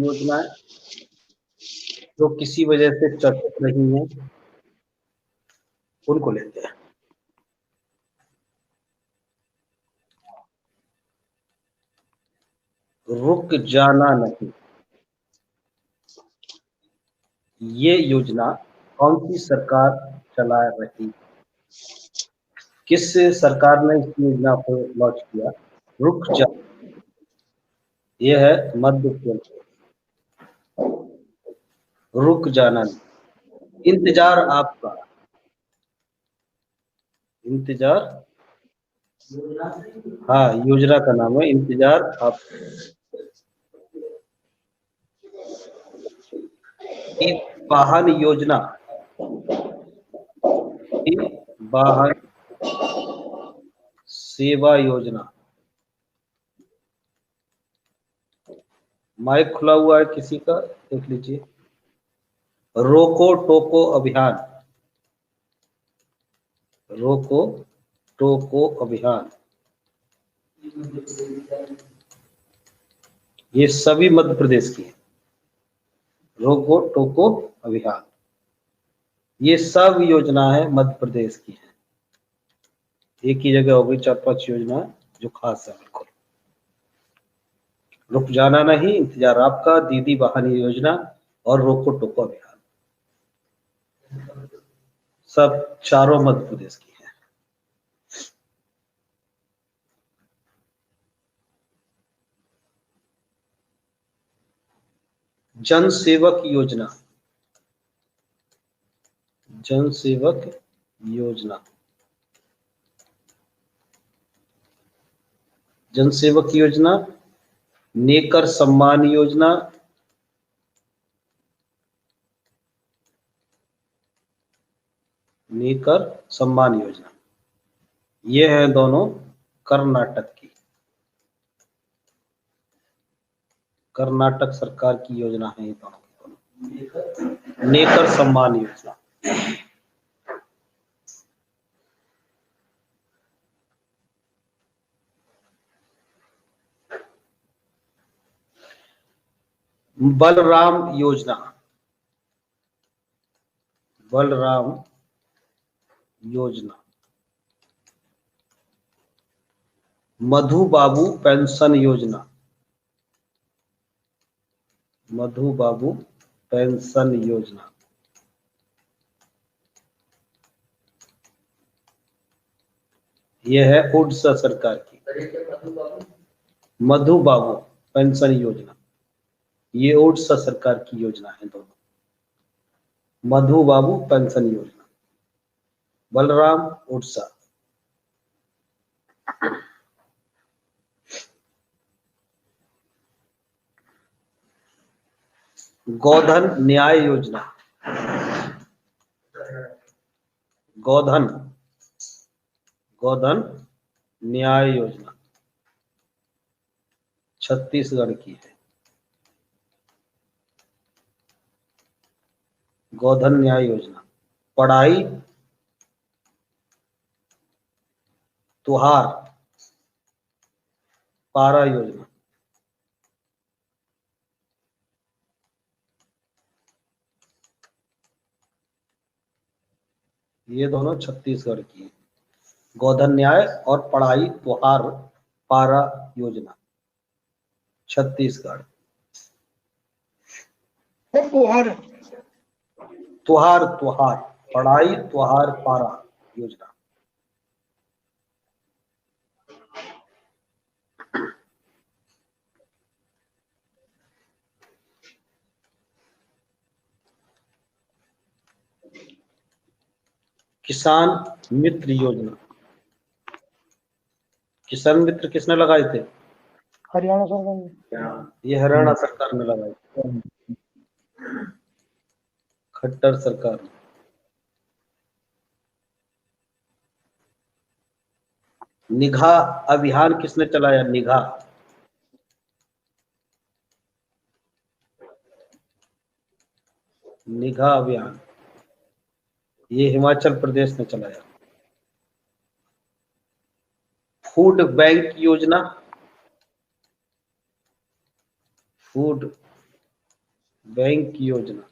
योजनाएं जो किसी वजह से चर्चित नहीं है उनको लेते हैं। रुक जाना नहीं, ये योजना कौन सी सरकार चला रही? किस सरकार ने इस योजना को लॉन्च किया? रुक जा, ये है मध्य प्रदेश। रुक जाना नहीं, इंतजार आपका, इंतजार, हाँ योजना का नाम है इंतजार आपका। वाहन योजना, वाहन सेवा योजना। माइक खुला हुआ है किसी का, देख लीजिए। रोको टोको अभियान, रोको टोको अभियान, ये सभी मध्य प्रदेश की है। रोको टोको अभियान, ये सब योजना है मध्य प्रदेश की है। एक ही जगह हो गई 4-5 योजना जो खास है बिल्कुल। रुक जाना नहीं, इंतजार आपका, दीदी वाहन योजना और रोको टोको अभियान, सब चारों मध्य प्रदेश की है। जन सेवक योजना, जन सेवक योजना, जन सेवक योजना, नेकर सम्मान योजना, नेकर सम्मान योजना, ये है दोनों कर्नाटक की, कर्नाटक सरकार की योजना है ये दोनों। नेकर सम्मान योजना, बलराम योजना, बलराम योजना, मधु बाबू पेंशन योजना, मधु बाबू पेंशन योजना, यह है उड़ीसा सरकार की। मधु बाबू पेंशन योजना, ये उड़ीसा सरकार की योजना है दोनों। मधु बाबू पेंशन योजना, बलराम उड़ीसा। गोधन न्याय योजना, गोधन, गोधन न्याय योजना छत्तीसगढ़ की है। गोधन न्याय योजना, पढ़ाई तुहार पारा योजना, ये दोनों छत्तीसगढ़ की है। गोधन न्याय और पढ़ाई तुहार पारा योजना छत्तीसगढ़। तुहार तुहार तुहार पढ़ाई तुहार पारा योजना। किसान मित्र योजना, किसान मित्र किसने लगाए थे? हरियाणा सरकार, ये हरियाणा सरकार ने लगाए, खट्टर सरकार। निगाह अभियान किसने चलाया? निगाह, निगाह अभियान, ये हिमाचल प्रदेश ने चलाया। फूड बैंक योजना, फूड बैंक योजना,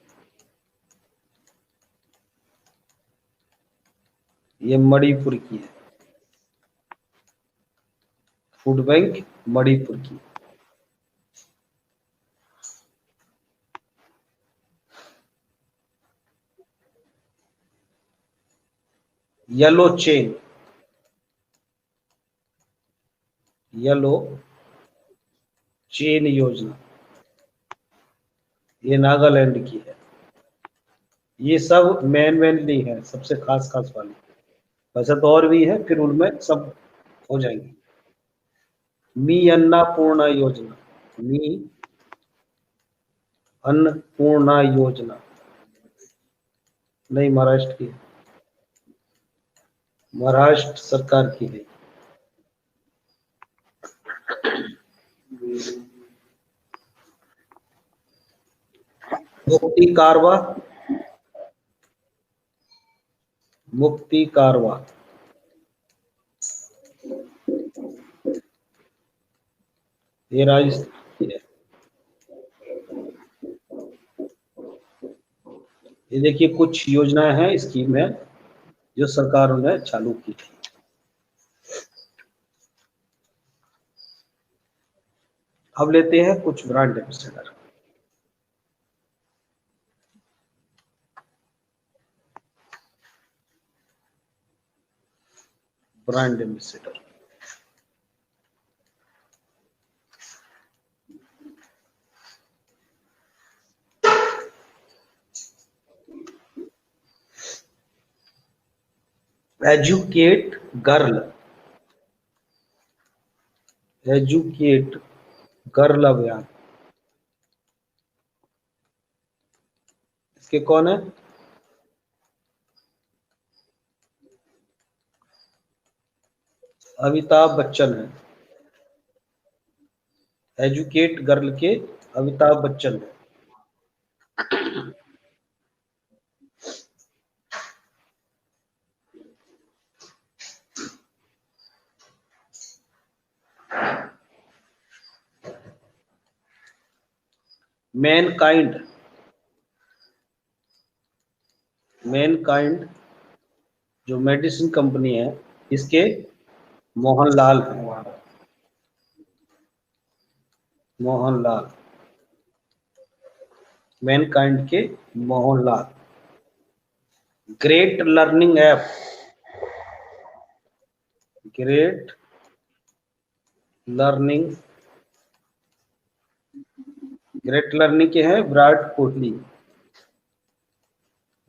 ये मणिपुर की है। फूड बैंक मणिपुर की। येलो चेन, येलो चेन योजना, ये नागालैंड की है। ये सब मेनली है, सबसे खास वाली। वैसे तो और भी है, फिर उनमें सब हो जाएंगे। मी अन्नपूर्णा योजना, मी अन्नपूर्णा योजना, नहीं महाराष्ट्र की, महाराष्ट्र सरकार की है। मुक्ति कारवा, मुक्ति कारवा, ये राजस्थान की है। ये देखिए कुछ योजनाएं हैं, स्कीम है जो सरकार ने चालू की थी। अब लेते हैं कुछ brand ambassador. Brand ambassador, educate girl, educate girl अभियान, इसके कौन है? अमिताभ बच्चन है। एजुकेट गर्ल के अमिताभ बच्चन है। मैनकाइंड, मैनकाइंड जो मेडिसिन कंपनी है, इसके मोहनलाल है। मोहनलाल, मैनकाइंड के Mohanlal. Great learning app, great learning, great learning के हैं विराट कोहली,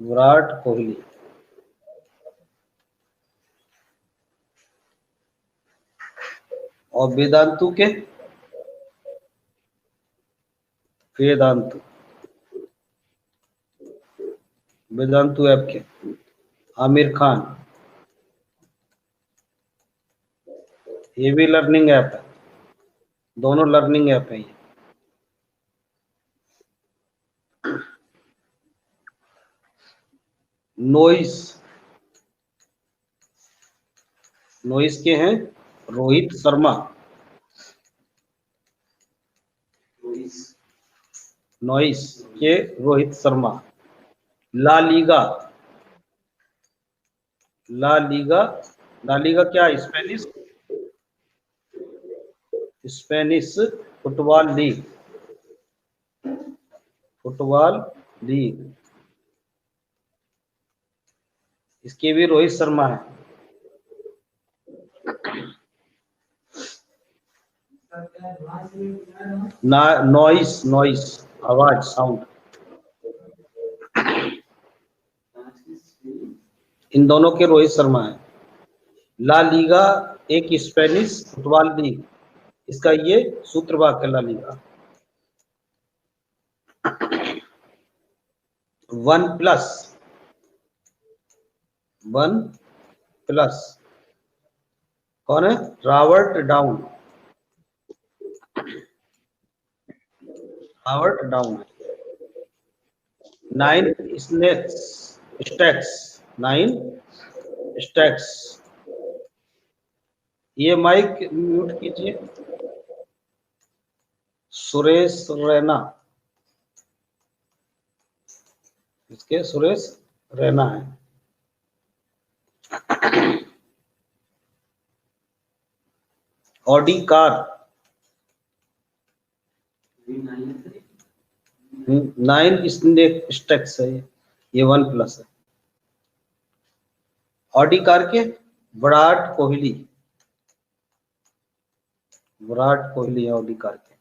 विराट कोहली। और वेदांतु के, वेदांतु, वेदांतु ऐप के आमिर खान। ये भी लर्निंग ऐप है, दोनों लर्निंग ऐप है ये। नोइस, नोइस के हैं रोहित शर्मा, नोइस के Rohit Sharma. La Liga, La Liga, La Liga क्या? Spanish, Spanish football league, football league. इसके भी रोहित शर्मा है। ना नॉइस, नॉइस आवाज, साउंड, इन दोनों के रोहित शर्मा है। ला लीगा एक स्पेनिश फुटबॉल लीग, इसका ये सूत्रवाक्य La Liga. One plus, one plus कौन है? Robert Down, Robert Down. 9 snakes, stacks, 9 stacks. ये माइक म्यूट कीजिए। सुरेश रैना, इसके सुरेश रैना है। ऑडी कार 9 स्टेक्स है, ये 1+ है। ऑडी कार के विराट कोहली है ऑडी कार के।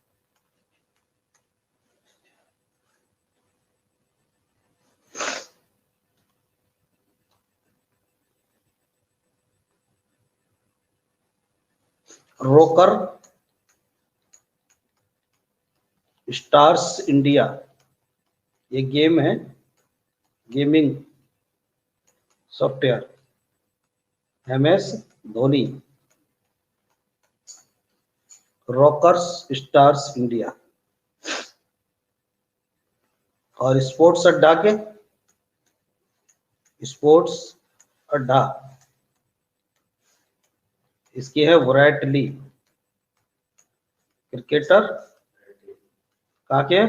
रोकर स्टार्स इंडिया, ये गेम है, gaming software. MS Dhoni, rockers stars India. और स्पोर्ट्स अड्डा इसकी है विराट ली, क्रिकेटर। कहाँ के?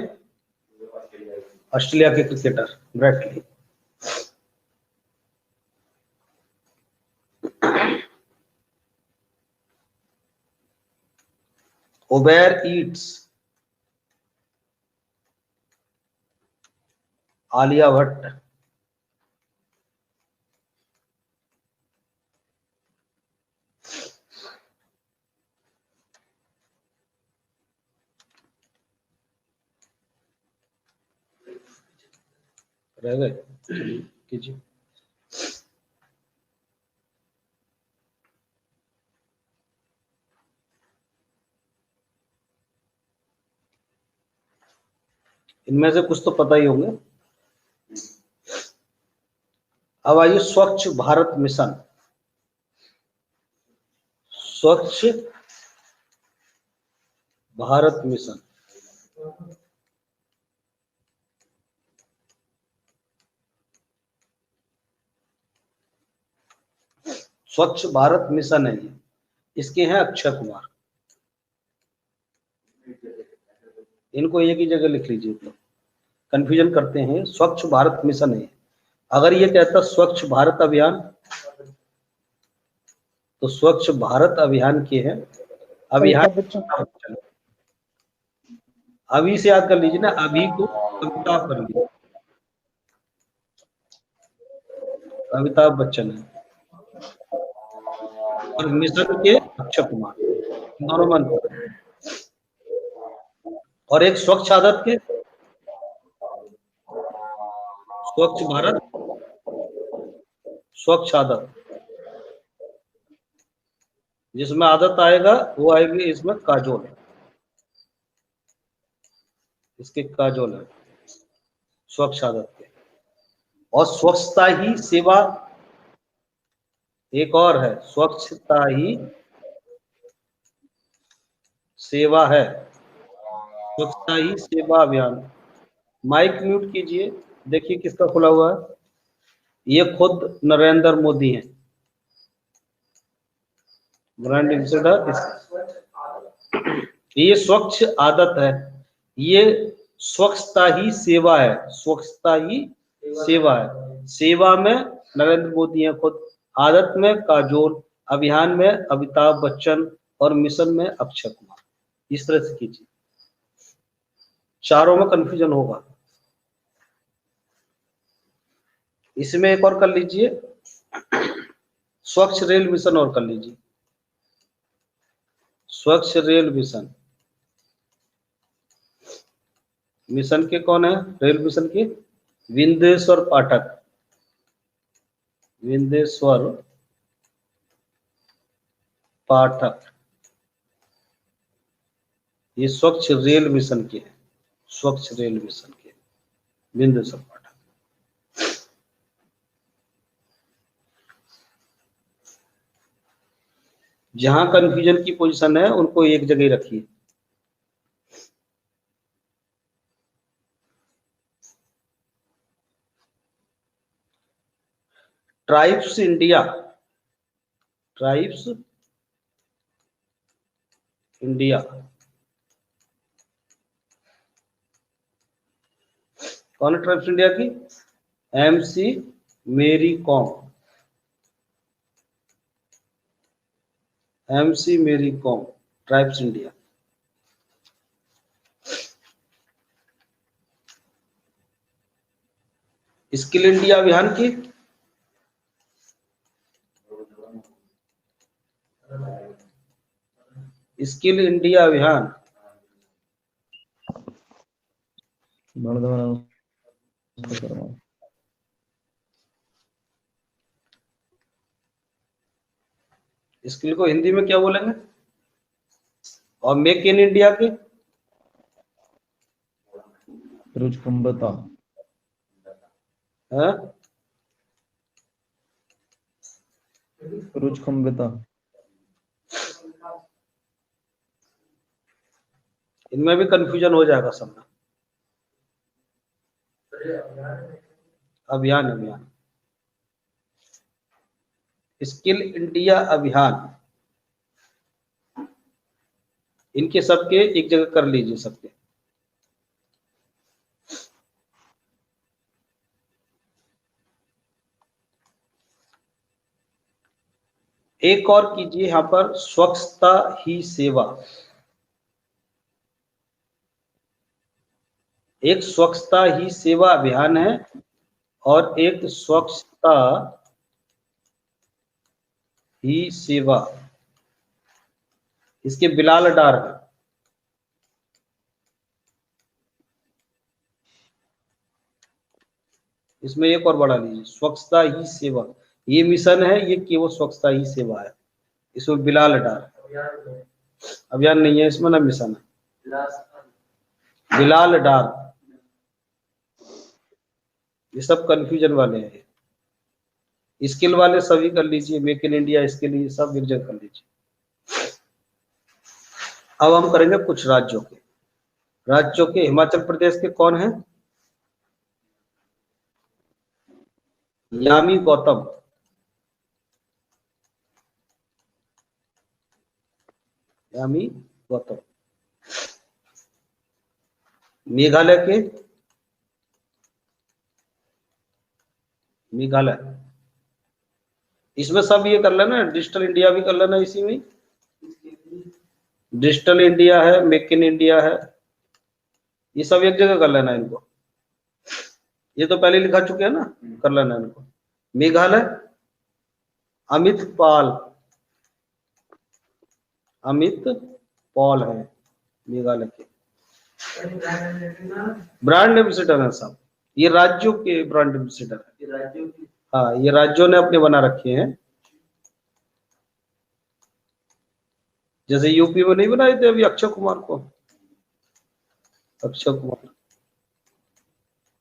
ऑस्ट्रेलिया के cricketer Virat Lee. Uber Eats, Alia Bhatt. रह गए कीजिए। इनमें से कुछ तो पता ही होंगे। अब आइए स्वच्छ भारत मिशन। स्वच्छ भारत मिशन, स्वच्छ भारत मिशन है ये, इसके हैं अक्षय कुमार। इनको एक ही जगह लिख लीजिए, तो कंफ्यूजन करते हैं। स्वच्छ भारत मिशन है। अगर ये कहता स्वच्छ भारत अभियान, तो स्वच्छ भारत अभियान के हैं अभियान। अभी से याद कर लीजिए ना, अभी को अमिताभ कर लीजिए, अमिताभ बच्चन है। और मिशन के अक्षय कुमार, दोनों मंत्र। और एक स्वच्छ आदत के, स्वच्छ भारत स्वच्छ आदत, जिसमें आदत आएगा वो आएगी इसमें काजोल, इसके काजोल है स्वच्छ आदत के। और स्वच्छता ही सेवा एक और है, स्वच्छता ही सेवा है, स्वच्छता ही सेवा अभियान। माइक म्यूट कीजिए, देखिए किसका खुला हुआ है। ये खुद नरेंद्र मोदी हैं, ब्रांड एम्बेसडर। ये स्वच्छ आदत है, ये स्वच्छता ही सेवा है, स्वच्छता ही सेवा है। सेवा में नरेंद्र मोदी हैं खुद, आदत में काजोल, अभियान में अमिताभ बच्चन, और मिशन में अक्षय कुमार। इस तरह से कीजिए, चारों में कंफ्यूजन होगा। इसमें एक और कर लीजिए, स्वच्छ रेल मिशन और कर लीजिए, स्वच्छ रेल मिशन। मिशन के कौन है रेल मिशन के? विंदेश्वर पाठक, विंदेश्वर पाठक, ये स्वच्छ रेल मिशन के हैं, स्वच्छ रेल मिशन के विंदेश्वर पाठक। जहां कंफ्यूजन की पोजीशन है उनको एक जगह रखिए। ट्राइब्स इंडिया, ट्राइब्स इंडिया कौन है? ट्राइब्स इंडिया की MC मेरी कॉम, MC मेरी com, tribes India. Skill India अभियान की स्किल इंडिया अभियान स्किल को हिंदी में क्या बोलेंगे? और मेक इन इंडिया की रुचकंबता, है? रुचकंबता। इनमें भी कंफ्यूजन हो जाएगा सब में। अभियान अभियान स्किल इंडिया अभियान, इनके सबके एक जगह कर लीजिए सबके। एक और कीजिए यहां पर, स्वच्छता ही सेवा। एक स्वच्छता ही सेवा अभियान है और एक स्वच्छता ही सेवा, इसके बिलाल डार है। इसमें एक और बढ़ा लीजिए, स्वच्छता ही सेवा। ये मिशन है, ये केवल स्वच्छता ही सेवा है। इसमें बिलाल डार, अभियान नहीं है इसमें, ना मिशन है। बिलाल डार, ये सब कंफ्यूजन वाले हैं। स्किल वाले सभी कर लीजिए, मेक इन इंडिया स्किल, ये सब एक जगह कर लीजिए। अब हम करेंगे कुछ राज्यों के। राज्यों के हिमाचल प्रदेश के कौन है? यामी गौतम। यामी गौतम। मेघालय के, मेघालय, इसमें सब ये कर लेना, डिजिटल इंडिया भी कर लेना इसी में। डिजिटल इंडिया है, मेक इन इंडिया है, ये सब एक जगह कर लेना इनको। ये तो पहले लिखा चुके हैं ना, कर लेना इनको। मेघालय, अमित पाल, अमित पॉल है मेघालय के ब्रांड एम्बेसडर है साहब। ये राज्यों के ब्रांड एम्बेसडर है। हाँ, ये राज्यों ने अपने बना रखे हैं। जैसे यूपी में नहीं बनाए थे अभी अक्षय कुमार को, अक्षय कुमार,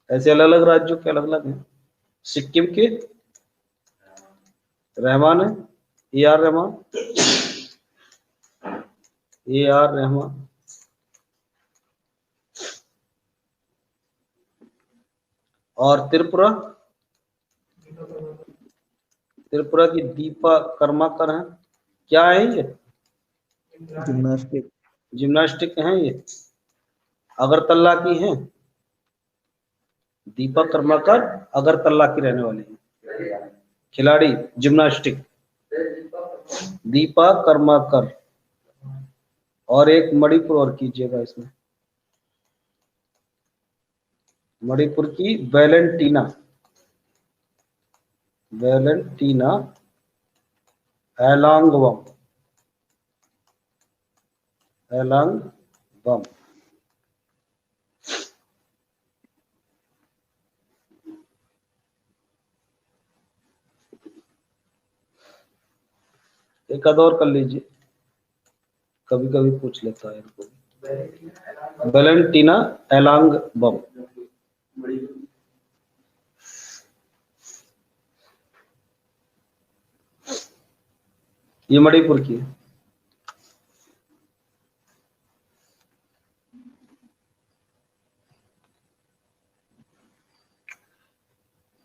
ऐसे अलग अलग राज्यों के अलग अलग हैं। सिक्किम के रहमान है, AR रहमान, AR रहमान। और त्रिपुरा, त्रिपुरा की दीपा कर्माकर है। क्या है ये? जिम्नास्टिक, जिम्नास्टिक हैं ये, अगरतला की हैं। दीपा कर्माकर अगरतला की रहने वाली है खिलाड़ी, जिम्नास्टिक, दीपा कर्माकर। और एक मणिपुर और कीजिएगा इसमें, मणिपुर की वैलेंटीना, वैलेंटीना एलांगवम, एलांगवम। एक आध और कर लीजिए, कभी कभी पूछ लेता है इनको। वैलेंटीना एलांगवम, ये मणिपुर की है।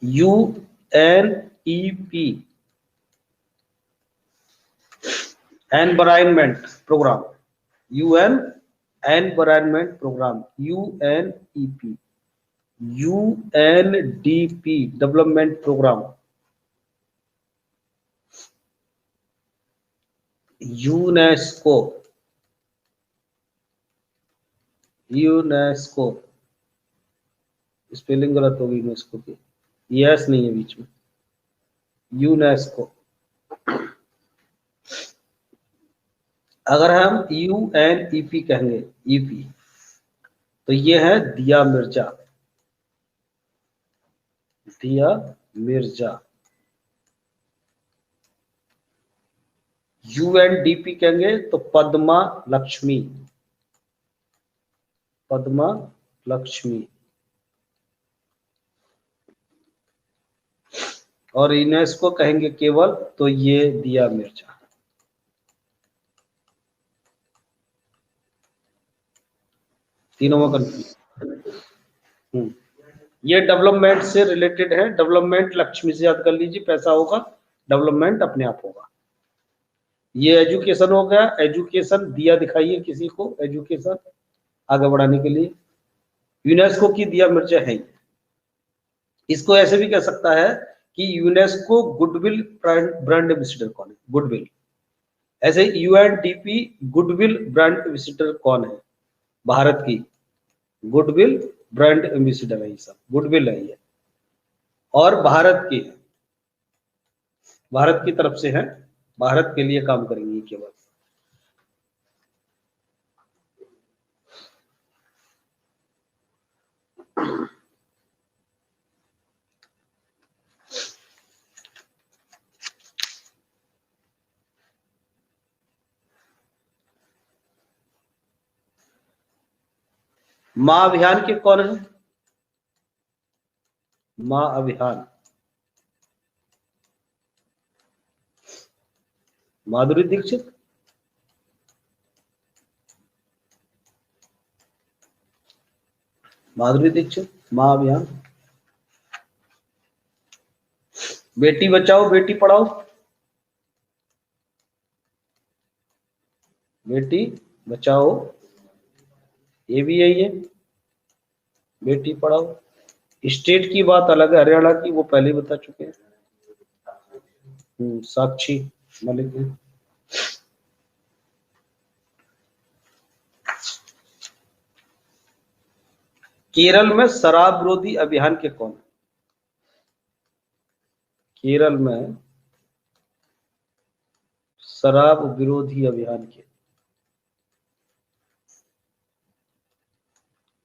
UNEP environment programme, UN environment programme, UNEP UNDP development programme, UNESCO, UNESCO, spelling गलत होगी यूनेस्को की, यस नहीं है बीच में, यूनेस्को। अगर हम यूएनईपी कहेंगे, ईपी, तो ये है दिया मिर्जा, दिया मिर्जा। यूएनडीपी कहेंगे तो पद्मा लक्ष्मी, पद्मा लक्ष्मी। और यूनेस्को कहेंगे केवल तो ये दिया मिर्जा। तीनों में कंफ्यूज। ये डेवलपमेंट से रिलेटेड है, डेवलपमेंट लक्ष्मी से याद कर लीजिए, पैसा होगा डेवलपमेंट अपने आप होगा। ये एजुकेशन हो गया, एजुकेशन दिया दिखाइए किसी को, एजुकेशन आगे बढ़ाने के लिए। यूनेस्को की दिया मिर्जा है। इसको ऐसे भी कह सकता है कि यूनेस्को गुडविल ब्रांड एम्बेसडर कौन है, गुडविल। ऐसे यूएनडीपी गुडविल ब्रांड एम्बेसडर कौन है, भारत की गुडविल ब्रांड एम्बेसडर है, ये सब गुडविल है ये, और भारत की है, भारत की तरफ से है, भारत के लिए काम करेंगे केवल। माँ अभियान के कौन है, माँ अभियान, माधुरी दीक्षित, माधुरी दीक्षित, माँ अभियान। बेटी बचाओ बेटी पढ़ाओ, बेटी बचाओ, ये भी यही है, बेटी पढ़ाओ। स्टेट की बात अलग है, हरियाणा की, वो पहले ही बता चुके हैं। साक्षी मलिक है। केरल में शराब विरोधी अभियान के कौन है, केरल में शराब विरोधी अभियान के,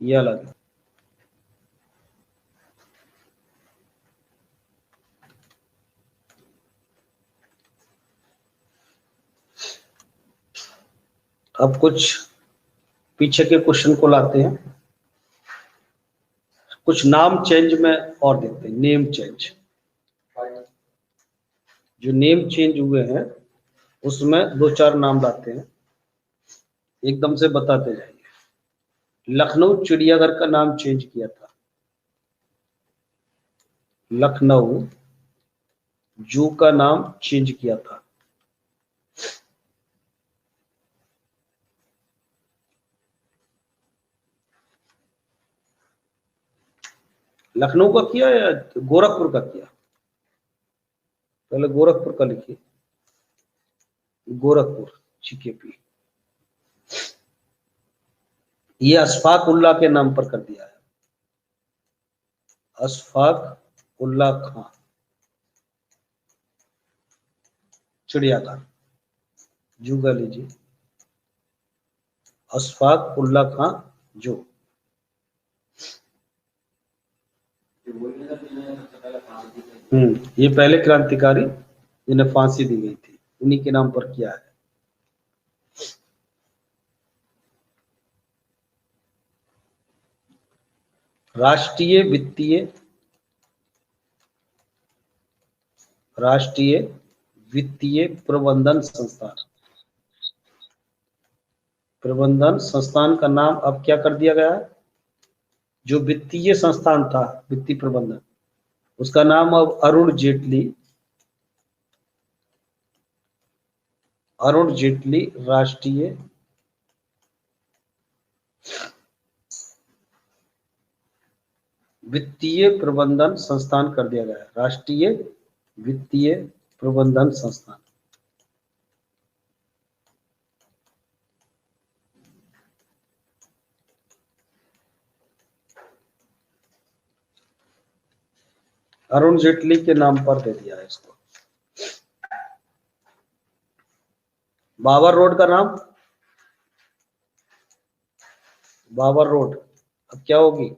ये अलग है। अब कुछ पीछे के क्वेश्चन को लाते हैं, कुछ नाम चेंज में और देखते हैं, नेम चेंज। जो नेम चेंज हुए हैं उसमें दो चार नाम लाते हैं, एकदम से बताते जाएंगे। लखनऊ चिड़ियाघर का नाम चेंज किया था, लखनऊ जू का नाम चेंज किया था। लखनऊ का किया या गोरखपुर का किया, पहले गोरखपुर का लिखिए, गोरखपुर जीकेपी। ये अशफाक उल्लाह के नाम पर कर दिया है, अशफाक उल्लाह खां चिड़ियाघर, जू का लीजिए, अशफाक उल्लाह खां जू। ये पहले क्रांतिकारी जिन्हें फांसी दी गई थी, उन्हीं के नाम पर किया है। राष्ट्रीय वित्तीय प्रबंधन संस्थान, प्रबंधन संस्थान का नाम अब क्या कर दिया गया है, जो वित्तीय संस्थान था वित्तीय प्रबंधन, उसका नाम अब अरुण जेटली राष्ट्रीय वित्तीय प्रबंधन संस्थान कर दिया गया है, राष्ट्रीय वित्तीय प्रबंधन संस्थान। अरुण जेटली के नाम पर दे दिया है इसको। बाबर रोड का नाम, बाबर रोड अब क्या होगी,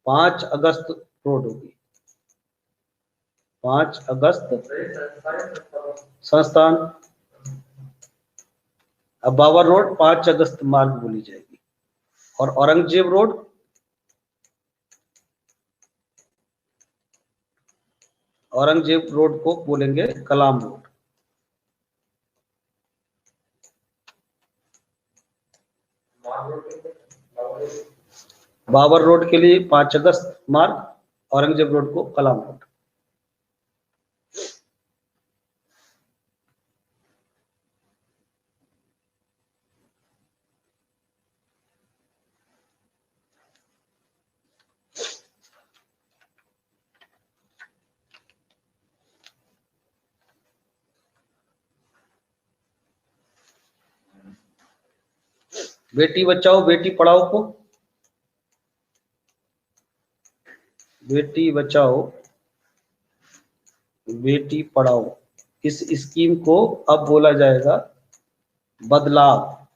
5 अगस्त रोड होगी, 5 अगस्त संस्थान। अब बाबर रोड 5 अगस्त मार्ग बोली जाएगी। और औरंगजेब रोड, औरंगजेब रोड को बोलेंगे कलाम रोड। बाबर रोड के लिए 5 अगस्त मार्ग, औरंगजेब रोड को कलाम रोड। बेटी बचाओ बेटी पढ़ाओ को, बेटी बचाओ बेटी पढ़ाओ, इस स्कीम को अब बोला जाएगा बदलाव।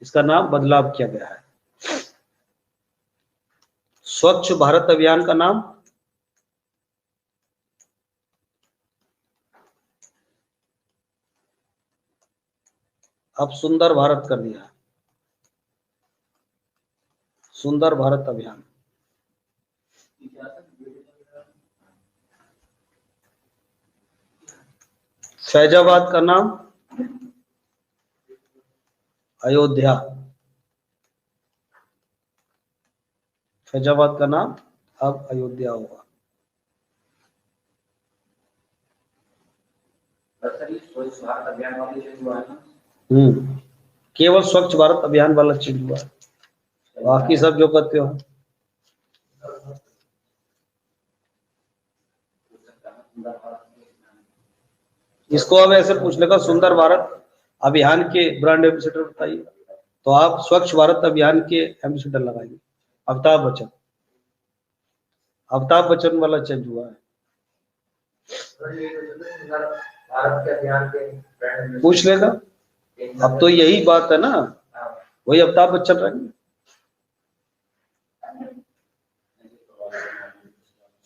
इसका नाम बदलाव किया गया है। स्वच्छ भारत अभियान का नाम, अब सुंदर भारत कर दिया है, सुंदर भारत अभियान। फैजाबाद का नाम अयोध्या, फैजाबाद का नाम अब अयोध्या होगा। केवल स्वच्छ भारत अभियान वाला चेंज हुआ, बाकी सब जो करते हो। इसको अब ऐसे पूछ लेगा सुंदर भारत अभियान के ब्रांड एम्बेसडर बताइए, तो आप स्वच्छ भारत अभियान के एम्बेसडर लगाइए अमिताभ बच्चन। अमिताभ बच्चन वाला चेंज हुआ है। पूछ लेगा, अब तो यही बात है ना, वही अमिताभ बच्चन रहेंगे।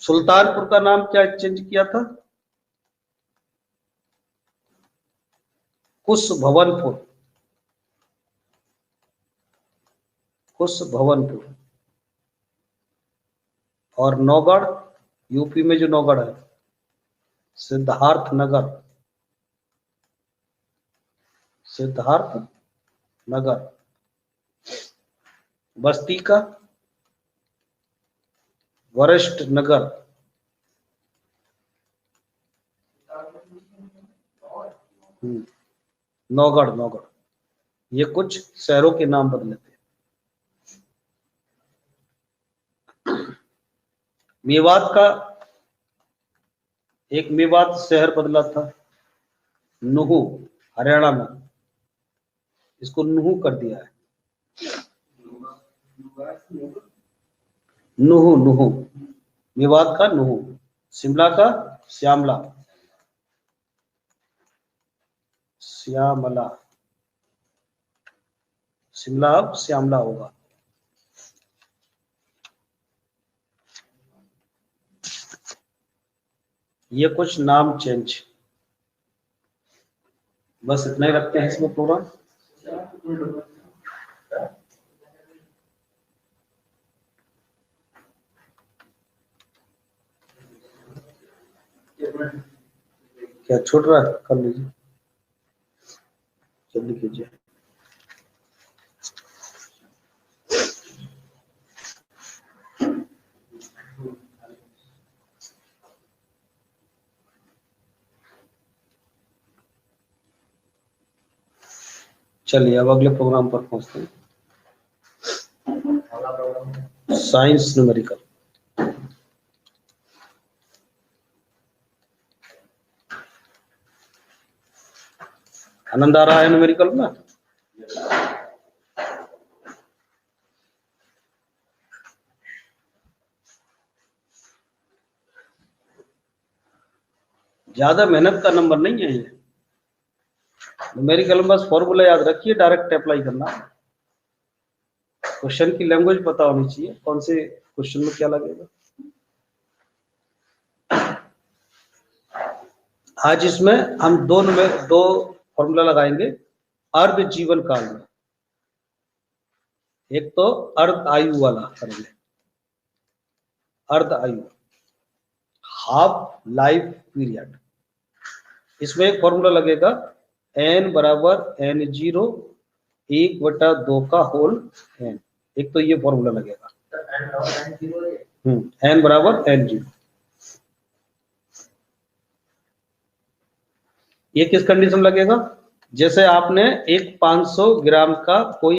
सुल्तानपुर का नाम क्या चेंज किया था, कुश भवनपुर, कुश भवनपुर। और नौगढ़, यूपी में जो नौगढ़ है, सिद्धार्थ नगर, सिद्धार्थ नगर। बस्ती का वरिष्ठ नगर, नौगढ़, नौगढ़। ये कुछ शहरों के नाम बदले थे। मेवात का एक मेवात शहर बदला था, नुहू, हरियाणा में, इसको नुहू कर दिया है। नुहू, नुहू, मेवात का नुहू। शिमला का श्यामला, श्यामला, शिमला अब श्यामला होगा। ये कुछ नाम चेंज, बस इतना ही रखते हैं इसमें प्रोग्राम। क्या छूट रहा है, कर लीजिए, जल्दी कीजिए। चलिए अब अगले प्रोग्राम पर पहुंचते हैं। Science numerical. आनंद आ रहा है न्यूमेरिकल में? ज्यादा मेहनत का नंबर नहीं है ये। न्यूमेरिकल में बस फॉर्मूला याद रखिए, डायरेक्ट अप्लाई करना। क्वेश्चन की लैंग्वेज पता होनी चाहिए, कौन से क्वेश्चन में क्या लगेगा। आज इसमें हम दो फॉर्मूला लगाएंगे अर्ध जीवन काल में। एक तो अर्ध आयु वाला करेंगे, अर्ध आयु, हाफ लाइफ पीरियड। इसमें एक फॉर्मूला लगेगा n बराबर n0 1/2 का होल n। एक तो ये फॉर्मूला लगेगा n बराबर n0। ये किस कंडीशन लगेगा? जैसे आपने एक 500 ग्राम का कोई